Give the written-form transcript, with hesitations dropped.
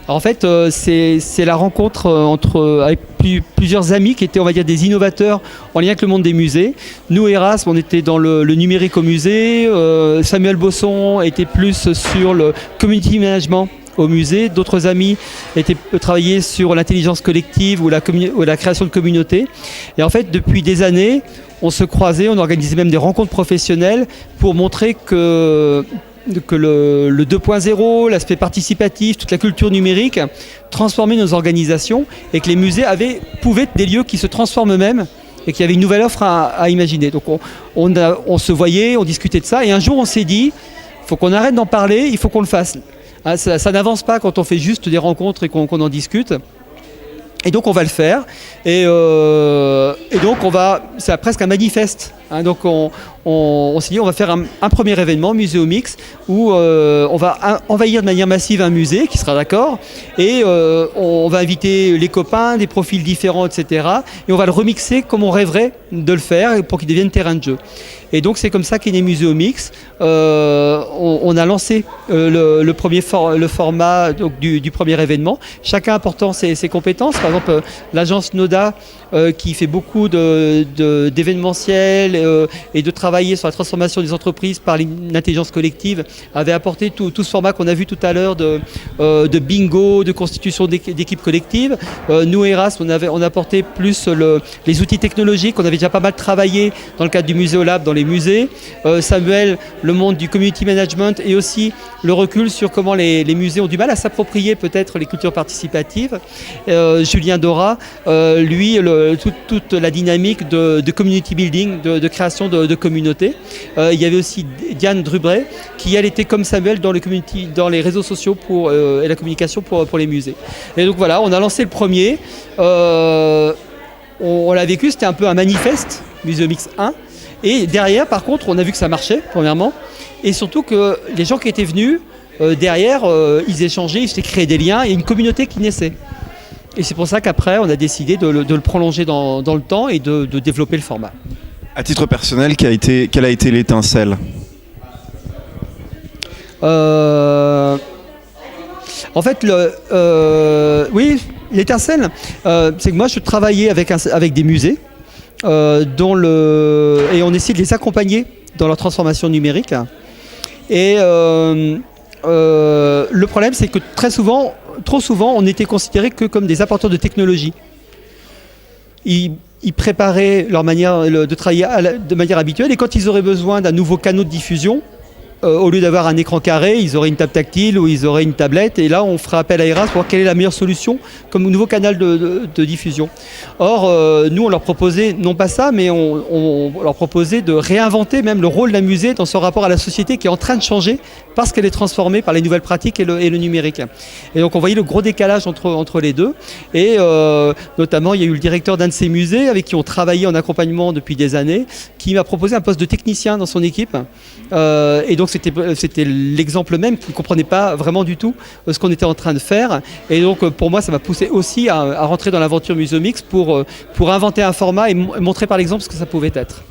Alors, en fait, c'est la rencontre avec plusieurs amis qui étaient, on va dire, des innovateurs en lien avec le monde des musées. Nous, Erasme, on était dans le numérique au musée. Samuel Bosson était plus sur le community management au musée. D'autres amis travaillaient sur l'intelligence collective ou la création de communautés. Et en fait, depuis des années, on se croisait, on organisait même des rencontres professionnelles pour montrer que le 2.0, l'aspect participatif, toute la culture numérique transformait nos organisations et que les musées pouvaient être des lieux qui se transforment eux-mêmes et qu'il y avait une nouvelle offre à imaginer. Donc on se voyait, on discutait de ça et un jour on s'est dit, il faut qu'on arrête d'en parler, il faut qu'on le fasse. Hein, ça n'avance pas quand on fait juste des rencontres et qu'on en discute. Et donc on va le faire. Et donc c'est presque un manifeste. Hein, donc on s'est dit on va faire un premier événement, Muséomix, où on va envahir de manière massive un musée qui sera d'accord. Et on va inviter les copains, des profils différents, etc. Et on va le remixer comme on rêverait de le faire pour qu'il devienne terrain de jeu. Et donc c'est comme ça qu'est né Muséomix. On a lancé le format donc, du premier événement, chacun apportant ses compétences. Par exemple, l'agence Noda qui fait beaucoup d'événementiel et de travailler sur la transformation des entreprises par l'intelligence collective avait apporté tout ce format qu'on a vu tout à l'heure de bingo, de constitution d'équipes collectives. Nous, Erasme, on a apporté plus les outils technologiques. On avait déjà pas mal travaillé dans le cadre du Muséolab dans les musées. Samuel, le monde du community management et aussi le recul sur comment les musées ont du mal à s'approprier peut-être les cultures participatives. Julien Dora, lui, toute la dynamique de community building, de création de communautés. Il y avait aussi Diane Drubray, qui elle était comme Samuel dans les réseaux sociaux et la communication pour les musées. Et donc voilà, on a lancé le premier. On l'a vécu, c'était un peu un manifeste, Muséomix 1. Et derrière, par contre, on a vu que ça marchait, premièrement. Et surtout que les gens qui étaient venus, derrière, ils échangeaient, ils s'étaient créés des liens et une communauté qui naissait. Et c'est pour ça qu'après, on a décidé de le prolonger dans le temps et de développer le format. À titre personnel, quelle a été l'étincelle ? En fait, oui, l'étincelle, c'est que moi, je travaillais avec des musées et on essayait de les accompagner dans leur transformation numérique. Et le problème, c'est que trop souvent, on était considérés que comme des apporteurs de technologie. Ils préparaient leur manière de travailler de manière habituelle et quand ils auraient besoin d'un nouveau canal de diffusion, au lieu d'avoir un écran carré, ils auraient une table tactile ou ils auraient une tablette et là on ferait appel à Erasme pour voir quelle est la meilleure solution comme nouveau canal de diffusion. Or, nous on leur proposait, non pas ça, mais on leur proposait de réinventer même le rôle d'un musée dans son rapport à la société qui est en train de changer parce qu'elle est transformée par les nouvelles pratiques et le numérique. Et donc on voyait le gros décalage entre les deux et notamment il y a eu le directeur d'un de ces musées avec qui on travaillait en accompagnement depuis des années qui m'a proposé un poste de technicien dans son équipe et donc c'était l'exemple même qui ne comprenait pas vraiment du tout ce qu'on était en train de faire. Et donc pour moi, ça m'a poussé aussi à rentrer dans l'aventure Muséomix pour inventer un format et montrer par l'exemple ce que ça pouvait être.